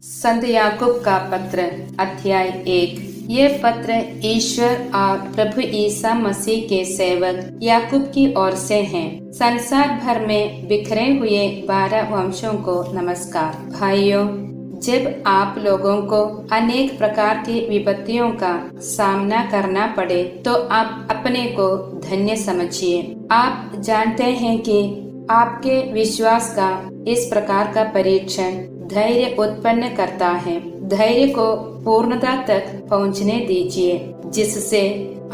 संत याकूब का पत्र अध्याय 1। ये पत्र ईश्वर और प्रभु ईसा मसीह के सेवक याकूब की ओर से हैं। संसार भर में बिखरे हुए 12 वंशों को नमस्कार। भाइयों, जब आप लोगों को अनेक प्रकार की विपत्तियों का सामना करना पड़े तो आप अपने को धन्य समझिए। आप जानते हैं कि आपके विश्वास का इस प्रकार का परीक्षण धैर्य उत्पन्न करता है। धैर्य को पूर्णता तक पहुंचने दीजिए, जिससे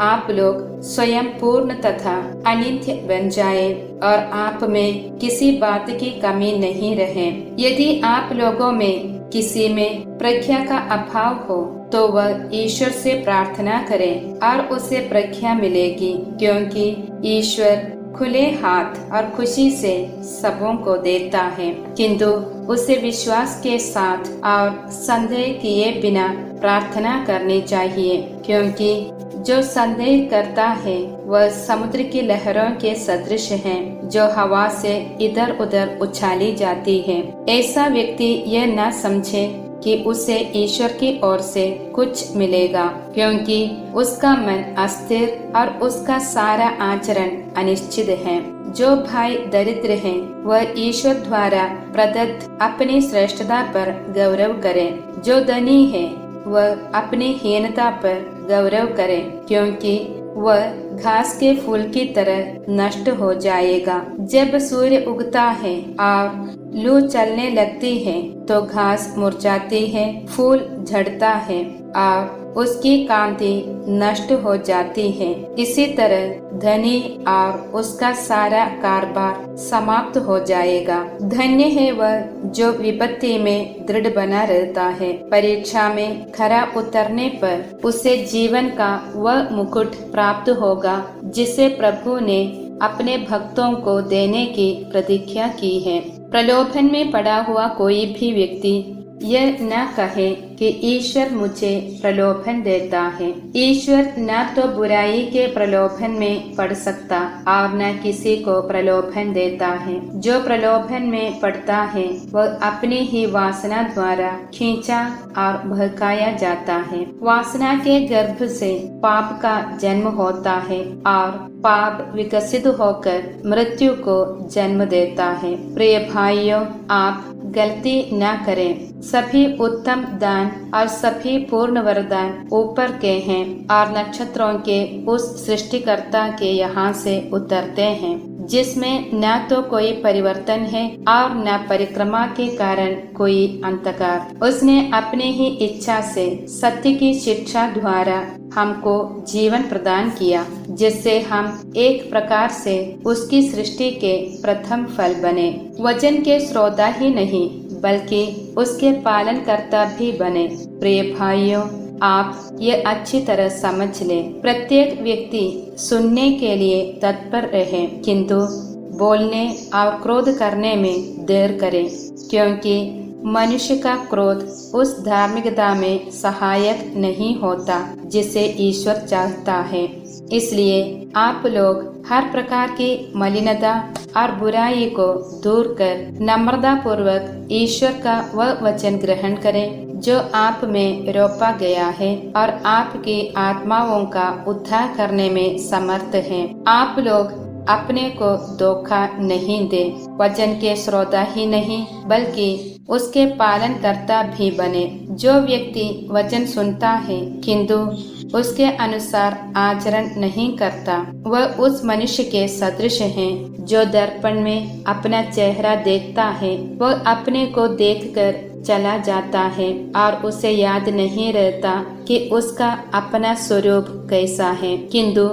आप लोग स्वयं पूर्ण तथा अनित्य बन जाए और आप में किसी बात की कमी नहीं रहे। यदि आप लोगों में किसी में प्रज्ञा का अभाव हो तो वह ईश्वर से प्रार्थना करे और उसे प्रज्ञा मिलेगी, क्योंकि ईश्वर खुले हाथ और खुशी से सबों को देता है, किंतु उसे विश्वास के साथ और संदेह किए बिना प्रार्थना करनी चाहिए, क्योंकि जो संदेह करता है वह समुद्र की लहरों के सदृश है, जो हवा से इधर उधर उछाली जाती है। ऐसा व्यक्ति यह न समझे कि उसे ईश्वर की ओर से कुछ मिलेगा, क्योंकि उसका मन अस्थिर और उसका सारा आचरण अनिश्चित है। जो भाई दरिद्र है वह ईश्वर द्वारा प्रदत्त अपनी श्रेष्ठता पर गौरव करे। जो धनी है वह अपनी हीनता पर गौरव करे, क्योंकि वह घास के फूल की तरह नष्ट हो जाएगा। जब सूर्य उगता है और लू चलने लगती है तो घास मुरझाती है, फूल झड़ता है और उसकी कांति नष्ट हो जाती है। इसी तरह धनी और उसका सारा कारोबार समाप्त हो जाएगा। धन्य है वह जो विपत्ति में दृढ़ बना रहता है। परीक्षा में खरा उतरने पर उसे जीवन का वह मुकुट प्राप्त होगा जिसे प्रभु ने अपने भक्तों को देने की प्रतिज्ञा की है। प्रलोभन में पड़ा हुआ कोई भी व्यक्ति यह न कहे कि ईश्वर मुझे प्रलोभन देता है। ईश्वर न तो बुराई के प्रलोभन में पड़ सकता और न किसी को प्रलोभन देता है। जो प्रलोभन में पड़ता है वह अपनी ही वासना द्वारा खींचा और बहकाया जाता है। वासना के गर्भ से पाप का जन्म होता है और पाप विकसित होकर मृत्यु को जन्म देता है। प्रिय भाइयों, आप गलती न करें। सभी उत्तम दान और सभी पूर्ण वरदान ऊपर के हैं और नक्षत्रों के उस सृष्टिकर्ता के यहाँ से उतरते हैं, जिसमें न तो कोई परिवर्तन है और न परिक्रमा के कारण कोई अंधकार। उसने अपनी ही इच्छा से सत्य की शिक्षा द्वारा हमको जीवन प्रदान किया, जिससे हम एक प्रकार से उसकी सृष्टि के प्रथम फल बने। वचन के श्रोता ही नहीं बल्कि उसके पालनकर्ता भी बने। प्रिय भाइयों, आप ये अच्छी तरह समझ लें। प्रत्येक व्यक्ति सुनने के लिए तत्पर रहे, किंतु बोलने और क्रोध करने में देर करे, क्योंकि मनुष्य का क्रोध उस धार्मिकता में सहायक नहीं होता जिसे ईश्वर चाहता है। इसलिए आप लोग हर प्रकार की मलिनता और बुराई को दूर कर नम्रता पूर्वक ईश्वर का वह वचन ग्रहण करें जो आप में रोपा गया है और आपकी आत्माओं का उद्धार करने में समर्थ है। आप लोग अपने को धोखा नहीं दे। वचन के श्रोता ही नहीं बल्कि उसके पालन करता भी बने। जो व्यक्ति वचन सुनता है किंतु उसके अनुसार आचरण नहीं करता, वह उस मनुष्य के सदृश है जो दर्पण में अपना चेहरा देखता है। वह अपने को देखकर चला जाता है और उसे याद नहीं रहता कि उसका अपना स्वरूप कैसा है। किंतु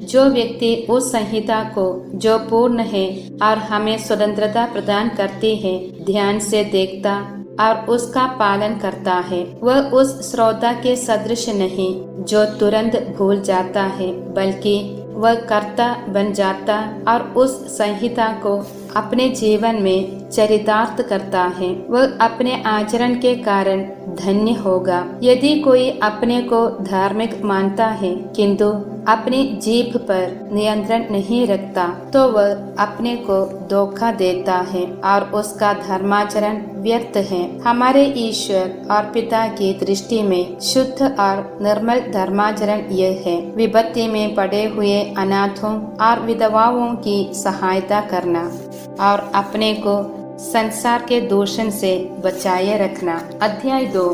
जो व्यक्ति उस संहिता को जो पूर्ण है और हमें स्वतंत्रता प्रदान करती है ध्यान से देखता और उसका पालन करता है, वह उस श्रोता के सदृश नहीं जो तुरंत भूल जाता है, बल्कि वह कर्ता बन जाता और उस संहिता को अपने जीवन में चरितार्थ करता है वह अपने आचरण के कारण धन्य होगा। यदि कोई अपने को धार्मिक मानता है किंतु अपनी जीभ पर नियंत्रण नहीं रखता तो वह अपने को धोखा देता है और उसका धर्माचरण व्यर्थ है। हमारे ईश्वर और पिता की दृष्टि में शुद्ध और निर्मल धर्माचरण यह है विपत्ति में पड़े हुए अनाथों और विधवाओं की सहायता करना और अपने को संसार के दूषण से बचाए रखना। अध्याय 2।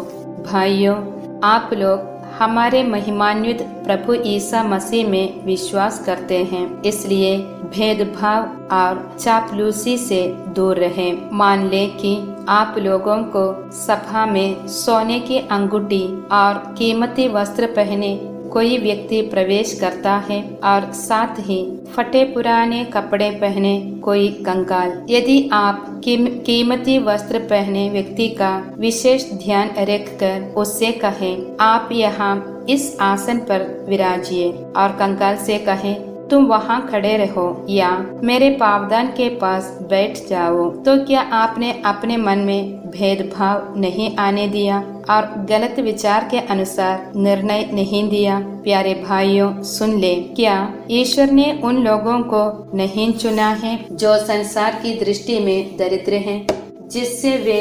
भाइयों, आप लोग हमारे महिमान्वित प्रभु ईसा मसीह में विश्वास करते हैं, इसलिए भेदभाव और चापलूसी से दूर रहें। मान ले कि आप लोगों को सभा में सोने की अंगूठी और कीमती वस्त्र पहने कोई व्यक्ति प्रवेश करता है और साथ ही फटे पुराने कपड़े पहने कोई कंगाल। यदि आप कीमती वस्त्र पहने व्यक्ति का विशेष ध्यान रखकर उससे कहें, आप यहाँ इस आसन पर विराजिए, और कंगाल से कहें, तुम वहाँ खड़े रहो या मेरे पावदान के पास बैठ जाओ, तो क्या आपने अपने मन में भेदभाव नहीं आने दिया और गलत विचार के अनुसार निर्णय नहीं दिया? प्यारे भाइयों, सुन ले, क्या ईश्वर ने उन लोगों को नहीं चुना है जो संसार की दृष्टि में दरिद्र हैं, जिससे वे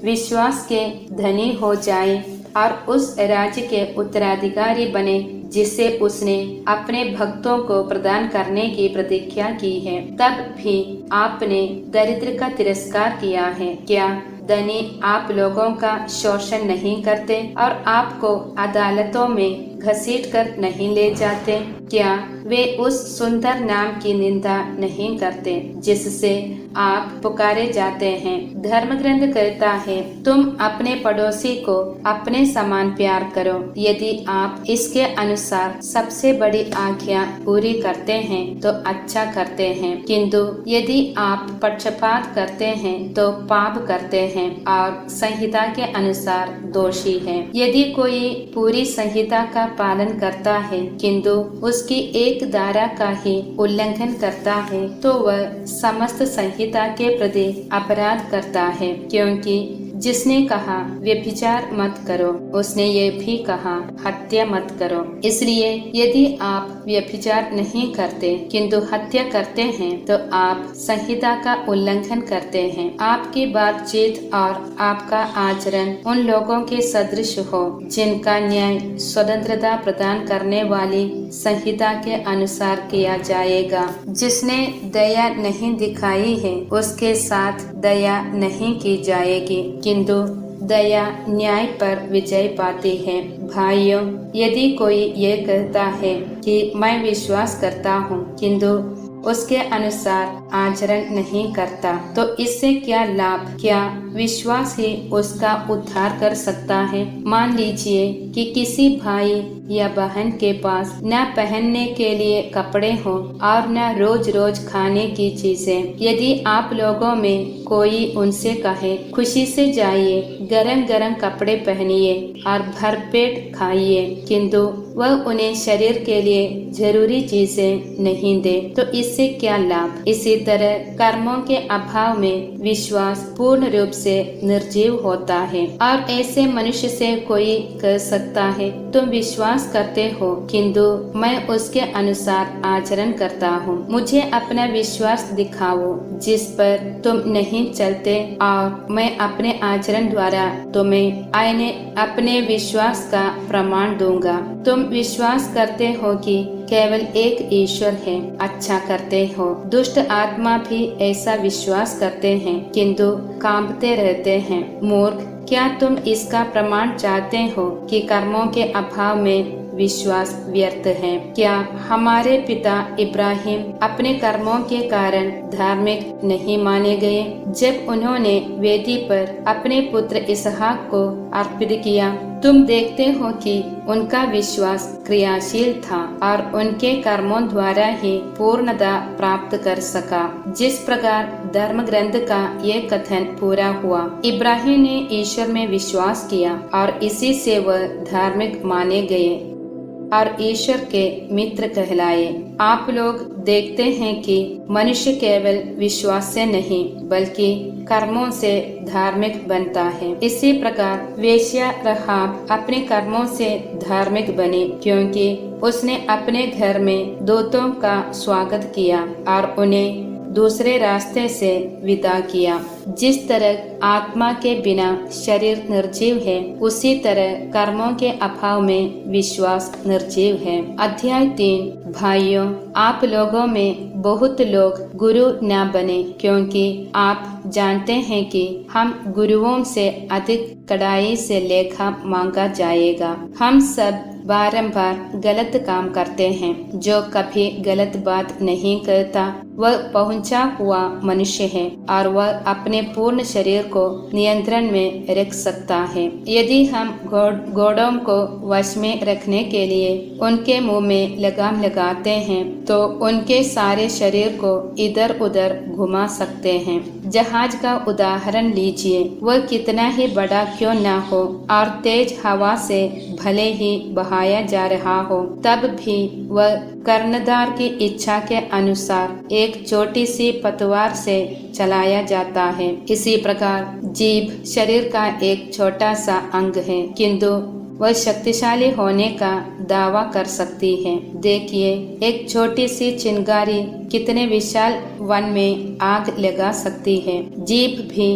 विश्वास के धनी हो जाएं और उस राज्य के उत्तराधिकारी बने जिसे उसने अपने भक्तों को प्रदान करने की प्रतिज्ञा की है? तब भी आपने दरिद्र का तिरस्कार किया है। क्या धनी आप लोगों का शोषण नहीं करते और आपको अदालतों में घसीट कर नहीं ले जाते? क्या वे उस सुंदर नाम की निंदा नहीं करते जिससे आप पुकारे जाते हैं? धर्म ग्रंथ कहता है, तुम अपने पड़ोसी को अपने समान प्यार करो। यदि आप इसके अनुसार सबसे बड़ी आज्ञा पूरी करते हैं तो अच्छा करते हैं, किंतु यदि आप पक्षपात करते हैं तो पाप करते हैं और संहिता के अनुसार दोषी है। यदि कोई पूरी संहिता का पालन करता है किंतु उसकी एक धारा का ही उल्लंघन करता है तो वह समस्त संहिता के प्रति अपराध करता है, क्योंकि जिसने कहा व्यभिचार मत करो उसने ये भी कहा हत्या मत करो। इसलिए यदि आप व्यभिचार नहीं करते किंतु हत्या करते हैं तो आप संहिता का उल्लंघन करते हैं। आपकी बातचीत और आपका आचरण उन लोगों के सदृश हो जिनका न्याय स्वतंत्रता प्रदान करने वाली संहिता के अनुसार किया जाएगा। जिसने दया नहीं दिखाई है उसके साथ दया नहीं की जाएगी, किंतु दया न्याय पर विजय पाती है। भाइयों, यदि कोई ये कहता है कि मैं विश्वास करता हूँ किंतु उसके अनुसार आचरण नहीं करता तो इससे क्या लाभ? क्या विश्वास ही उसका उद्धार कर सकता है? मान लीजिए कि किसी भाई या बहन के पास न पहनने के लिए कपड़े हो और न रोज रोज खाने की चीजें। यदि आप लोगों में कोई उनसे कहे, खुशी से जाइए, गरम गरम कपड़े पहनिए और भरपेट खाइए, किंतु वह उन्हें शरीर के लिए जरूरी चीजें नहीं दे, तो इससे क्या लाभ? इसी तरह कर्मों के अभाव में विश्वास पूर्ण रूप से निर्जीव होता है। और ऐसे मनुष्य से कोई कह सकता है, तुम विश्वास करते हो किंतु मैं उसके अनुसार आचरण करता हूँ। मुझे अपना विश्वास दिखाओ जिस पर तुम नहीं चलते और मैं अपने आचरण द्वारा तुम्हें अपने विश्वास का प्रमाण दूंगा। तुम विश्वास करते हो कि केवल एक ईश्वर है, अच्छा करते हो। दुष्ट आत्मा भी ऐसा विश्वास करते हैं किंतु कांपते रहते हैं। मूर्ख, क्या तुम इसका प्रमाण चाहते हो कि कर्मों के अभाव में विश्वास व्यर्थ है? क्या हमारे पिता इब्राहिम अपने कर्मों के कारण धार्मिक नहीं माने गए जब उन्होंने वेदी पर अपने पुत्र इसहाक को अर्पित किया? तुम देखते हो कि उनका विश्वास क्रियाशील था और उनके कर्मों द्वारा ही पूर्णता प्राप्त कर सका। जिस प्रकार धर्म ग्रंथ का ये कथन पूरा हुआ, इब्राहिम ने ईश्वर में विश्वास किया और इसी से वह धार्मिक माने गए। और ईश्वर के मित्र कहलाए। आप लोग देखते हैं कि मनुष्य केवल विश्वास से नहीं बल्कि कर्मों से धार्मिक बनता है। इसी प्रकार वेश्या रहाब अपने कर्मों से धार्मिक बनी, क्योंकि उसने अपने घर में दूतों का स्वागत किया और उन्हें दूसरे रास्ते से विदा किया। जिस तरह आत्मा के बिना शरीर निर्जीव है, उसी तरह कर्मों के अभाव में विश्वास निर्जीव है। अध्याय 3। भाइयों, आप लोगों में बहुत लोग गुरु न बने, क्योंकि आप जानते हैं कि हम गुरुओं से अधिक कड़ाई से लेखा मांगा जाएगा। हम सब बारंबार गलत काम करते हैं। जो कभी गलत बात नहीं करता वह पहुंचा हुआ मनुष्य है और वह अपने पूर्ण शरीर को नियंत्रण में रख सकता है। यदि हम घोड़ों को वश में रखने के लिए उनके मुंह में लगाम लगाते हैं तो उनके सारे शरीर को इधर उधर घुमा सकते हैं। जहाज का उदाहरण लीजिए, वह कितना ही बड़ा क्यों न हो और तेज हवा से भले ही बहाया जा रहा हो, तब भी वह कर्णधार की इच्छा के अनुसार एक छोटी सी पतवार से चलाया जाता है। इसी प्रकार जीभ शरीर का एक छोटा सा अंग है, किंतु वह शक्तिशाली होने का दावा कर सकती है। देखिए, एक छोटी सी चिंगारी कितने विशाल वन में आग लगा सकती है। जीभ भी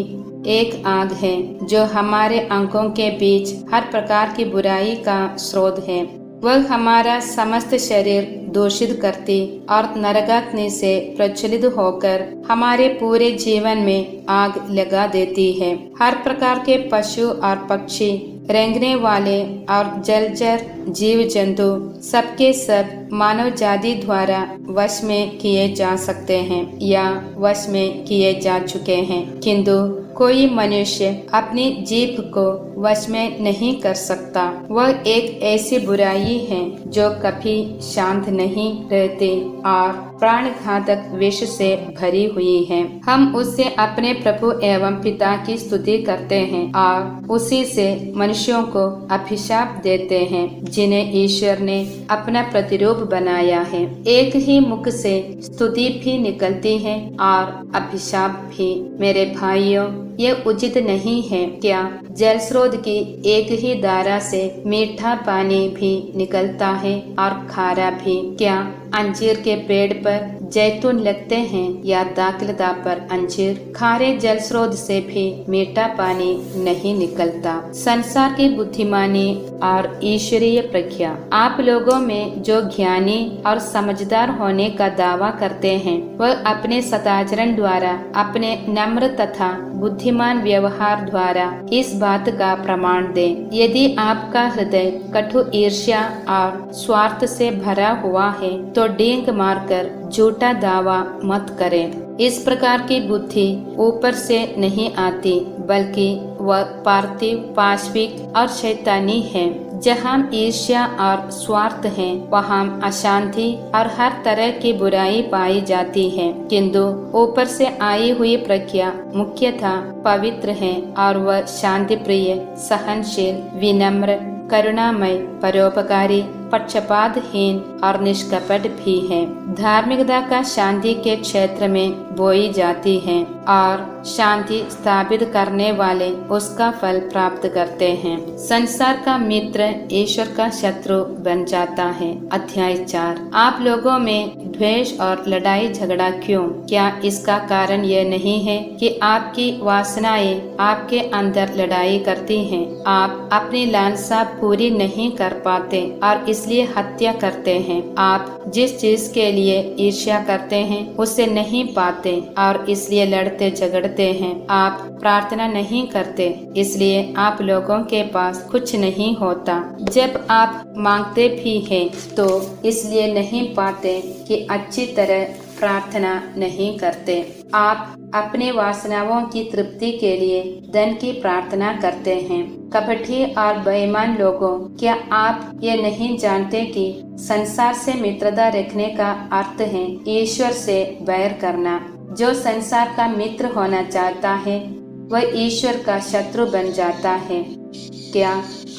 एक आग है जो हमारे अंगों के बीच हर प्रकार की बुराई का स्रोत है। वह हमारा समस्त शरीर दूषित करती और नरकाग्नि से प्रज्वलित होकर हमारे पूरे जीवन में आग लगा देती है। हर प्रकार के पशु और पक्षी, रेंगने वाले और जलचर जीव जंतु सबके सब मानव जाति द्वारा वश में किए जा सकते हैं या वश में किए जा चुके हैं, किंतु कोई मनुष्य अपनी जीभ को वश में नहीं कर सकता। वह एक ऐसी बुराई है जो कभी शांत नहीं रहती और प्राणघातक विष से भरी हुई है। हम उससे अपने प्रभु एवं पिता की स्तुति करते हैं और उसी से मनुष्यों को अभिशाप देते हैं, जिन्हें ईश्वर ने अपना प्रतिरूप बनाया है। एक ही मुख से स्तुति भी निकलती है और अभिशाप भी। मेरे भाइयों, ये उचित नहीं है क्या जल स्रोत की एक ही धारा से मीठा पानी भी निकलता है और खारा भी? क्या अंजीर के पेड़ पर जैतून लगते हैं या दाखलता पर अंजीर? खारे जल स्रोत से भी मीठा पानी नहीं निकलता। संसार की बुद्धिमानी और ईश्वरीय प्रज्ञा। आप लोगों में जो ज्ञानी और समझदार होने का दावा करते हैं, वह अपने सदाचरण द्वारा, अपने नम्र तथा बुद्धिमान व्यवहार द्वारा इस बात का प्रमाण दें। यदि आपका हृदय कटु ईर्ष्या और स्वार्थ से भरा हुआ है तो डींग मारकर झूठा दावा मत करें। इस प्रकार की बुद्धि ऊपर से नहीं आती, बल्कि वह पार्थिव, पाशविक और शैतानी है। जहाँ ईर्ष्या और स्वार्थ है, वहाँ अशांति और हर तरह की बुराई पाई जाती है, किंतु ऊपर से आई हुई प्रज्ञा मुख्यतः पवित्र है और वह शांति प्रिय, सहनशील, विनम्र, करुणामय, परोपकारी, पक्षपातहीन और निष्कपट भी है। धार्मिकता का शांति के क्षेत्र में बोई जाती है और शांति स्थापित करने वाले उसका फल प्राप्त करते हैं। संसार का मित्र ईश्वर का शत्रु बन जाता है। अध्याय 4। आप लोगों में द्वेष और लड़ाई झगड़ा क्यों? क्या इसका कारण यह नहीं है कि आपकी वासनाएं आपके अंदर लड़ाई करती हैं? आप अपनी लालसा पूरी नहीं कर पाते और इसलिए हत्या करते हैं। आप जिस चीज के लिए ईर्ष्या करते हैं उसे नहीं पाते और इसलिए लड़ते झगड़ते हैं। आप प्रार्थना नहीं करते, इसलिए आप लोगों के पास कुछ नहीं होता। जब आप मांगते भी हैं तो इसलिए नहीं पाते कि अच्छी तरह प्रार्थना नहीं करते। आप अपने वासनाओं की तृप्ति के लिए धन की प्रार्थना करते हैं। कपटी और बेईमान लोगों, क्या आप ये नहीं जानते कि संसार से मित्रता रखने का अर्थ है ईश्वर से बैर करना? जो संसार का मित्र होना चाहता है वह ईश्वर का शत्रु बन जाता है। क्या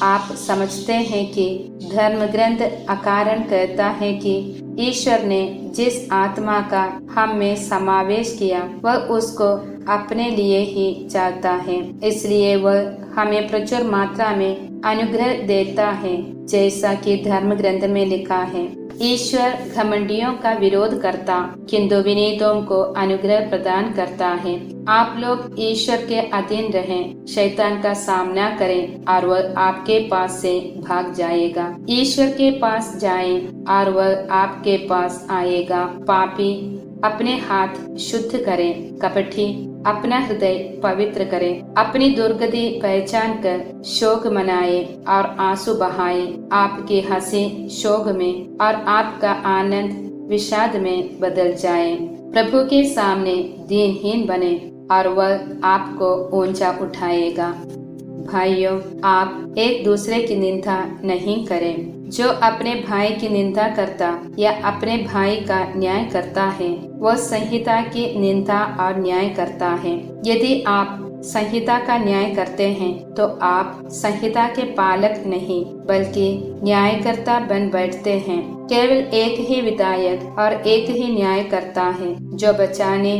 आप समझते हैं कि धर्म ग्रंथ अकारण कहता है कि ईश्वर ने जिस आत्मा का हम में समावेश किया वह उसको अपने लिए ही चाहता है, इसलिए वह हमें प्रचुर मात्रा में अनुग्रह देता है। जैसा कि धर्म ग्रंथ में लिखा है, ईश्वर घमंडियों का विरोध करता किंतु विनीतों को अनुग्रह प्रदान करता है। आप लोग ईश्वर के अधीन रहें, शैतान का सामना करें और वह आपके पास से भाग जाएगा। ईश्वर के पास जाएं और वह आपके पास आएगा। पापी अपने हाथ शुद्ध करें, कपटी अपना हृदय पवित्र करें, अपनी दुर्गति पहचान कर शोक मनाए और आंसू बहाए। आपकी हंसी शोक में और आपका आनंद विषाद में बदल जाए। प्रभु के सामने दीनहीन बने और वह आपको ऊंचा उठाएगा। भाइयों, आप एक दूसरे की निंदा नहीं करें। जो अपने भाई की निंदा करता या अपने भाई का न्याय करता है वह संहिता की निंदा और न्याय करता है। यदि आप संहिता का न्याय करते हैं तो आप संहिता के पालक नहीं बल्कि न्यायकर्ता बन बैठते हैं। केवल एक ही विधायक और एक ही न्याय करता है जो बचाने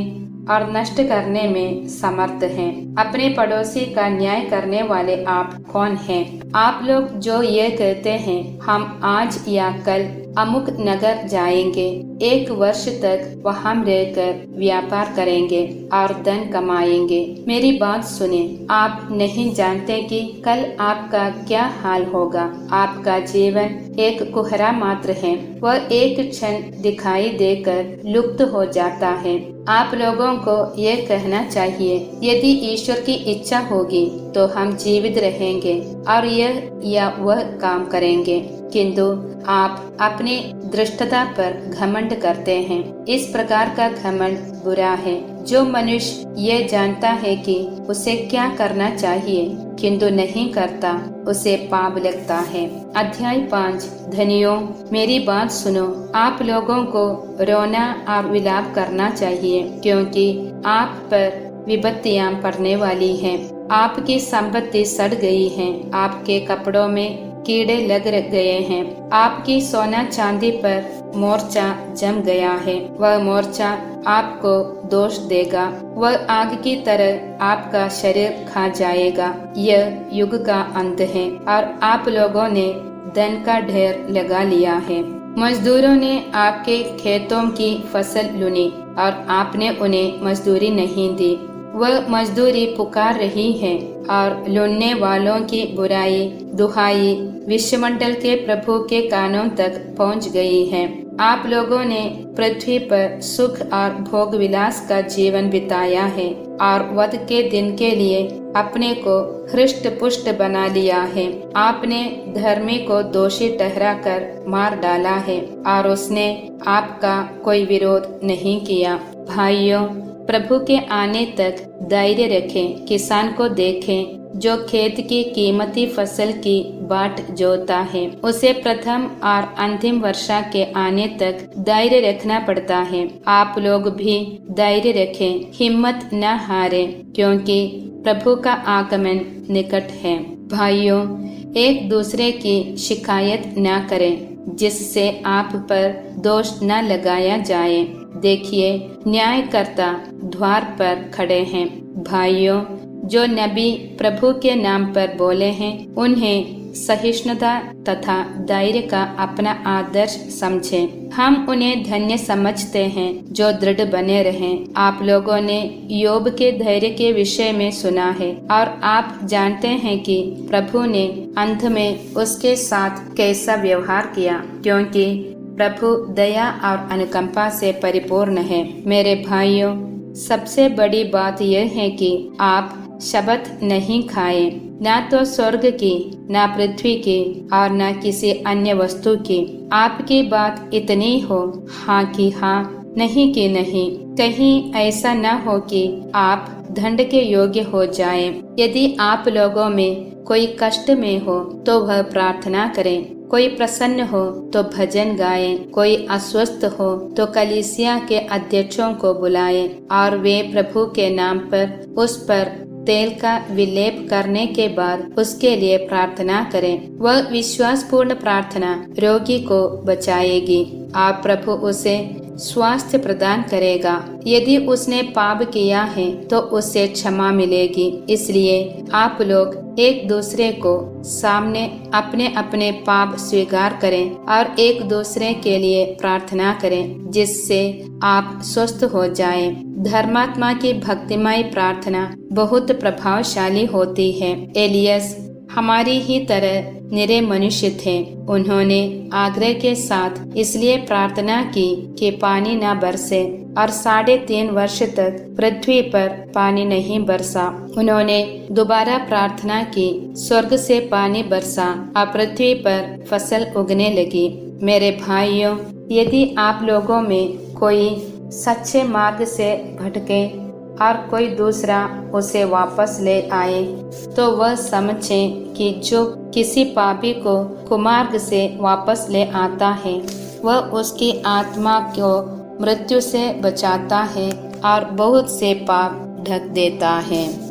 और नष्ट करने में समर्थ हैं। अपने पड़ोसी का न्याय करने वाले आप कौन हैं? आप लोग जो ये कहते हैं हम आज या कल अमुक नगर जाएंगे, 1 वर्ष तक वहाँ रहकर व्यापार करेंगे और धन कमाएंगे। मेरी बात सुने, आप नहीं जानते कि कल आपका क्या हाल होगा। आपका जीवन एक कुहरा मात्र है, वह एक क्षण दिखाई देकर लुप्त हो जाता है। आप लोगों को ये कहना चाहिए, यदि ईश्वर की इच्छा होगी तो हम जीवित रहेंगे और यह या वह काम करेंगे, किंतु आप अपनी दृष्टता पर घमंड करते हैं। इस प्रकार का घमंड बुरा है। जो मनुष्य ये जानता है कि उसे क्या करना चाहिए किंतु नहीं करता, उसे पाप लगता है। अध्याय 5। धनियों, मेरी बात सुनो। आप लोगों को रोना और विलाप करना चाहिए, क्योंकि आप पर विपत्तियां पड़ने वाली हैं। आपकी संपत्ति सड़ गई है, आपके कपड़ों में कीड़े लग गए हैं, आपकी सोना चांदी पर मोर्चा जम गया है। वह मोर्चा आपको दोष देगा, वह आग की तरह आपका शरीर खा जाएगा। यह युग का अंत है और आप लोगों ने धन का ढेर लगा लिया है। मजदूरों ने आपके खेतों की फसल लुनी और आपने उन्हें मजदूरी नहीं दी। वह मजदूरी पुकार रही है और लुनने वालों की बुराई दुहाई विश्वमंडल के प्रभु के कानों तक पहुंच गई है। आप लोगों ने पृथ्वी पर सुख और भोग विलास का जीवन बिताया है और वध के दिन के लिए अपने को हृष्ट पुष्ट बना लिया है। आपने धर्मी को दोषी ठहराकर मार डाला है और उसने आपका कोई विरोध नहीं किया। भाइयों, प्रभु के आने तक धैर्य रखें। किसान को देखें जो खेत की कीमती फसल की बाट जोता है। उसे प्रथम और अंतिम वर्षा के आने तक धैर्य रखना पड़ता है। आप लोग भी धैर्य रखें, हिम्मत न हारें, क्योंकि प्रभु का आगमन निकट है। भाइयों, एक दूसरे की शिकायत न करें, जिससे आप पर दोष न लगाया जाए। देखिए, न्यायकर्ता द्वार पर खड़े हैं। भाइयों, जो नबी प्रभु के नाम पर बोले हैं उन्हें सहिष्णुता तथा धैर्य का अपना आदर्श समझें। हम उन्हें धन्य समझते हैं जो दृढ़ बने रहें। आप लोगों ने योब के धैर्य के विषय में सुना है और आप जानते हैं कि प्रभु ने अंत में उसके साथ कैसा व्यवहार किया, क्योंकि प्रभु दया और अनुकंपा से परिपूर्ण है। मेरे भाइयों, सबसे बड़ी बात यह है कि आप शबत नहीं खाएं, न तो स्वर्ग की, न पृथ्वी की और न किसी अन्य वस्तु की। आपकी बात इतनी हो, हाँ की हाँ, नहीं की नहीं। कहीं ऐसा न हो कि आप दंड के योग्य हो जाएं। यदि आप लोगों में कोई कष्ट में हो तो वह प्रार्थना करें, कोई प्रसन्न हो तो भजन गाएं, कोई अस्वस्थ हो तो कलीसिया के अध्यक्षों को बुलाएं और वे प्रभु के नाम पर उस पर तेल का विलेप करने के बाद उसके लिए प्रार्थना करें। वह विश्वासपूर्ण प्रार्थना रोगी को बचाएगी। आप प्रभु उसे स्वास्थ्य प्रदान करेगा। यदि उसने पाप किया है तो उसे क्षमा मिलेगी। इसलिए आप लोग एक दूसरे को सामने अपने अपने पाप स्वीकार करें और एक दूसरे के लिए प्रार्थना करें, जिससे आप स्वस्थ हो जाएं। धर्मात्मा की भक्तिमय प्रार्थना बहुत प्रभावशाली होती है। एलियस हमारी ही तरह निरे मनुष्य थे। उन्होंने आग्रह के साथ इसलिए प्रार्थना की कि पानी न बरसे, और 3.5 वर्ष तक पृथ्वी पर पानी नहीं बरसा। उन्होंने दोबारा प्रार्थना की, स्वर्ग से पानी बरसा और पृथ्वी पर फसल उगने लगी। मेरे भाइयों, यदि आप लोगों में कोई सच्चे मार्ग से भटके और कोई दूसरा उसे वापस ले आए, तो वह समझें कि जो किसी पापी को कुमार्ग से वापस ले आता है, वह उसकी आत्मा को मृत्यु से बचाता है और बहुत से पाप ढक देता है।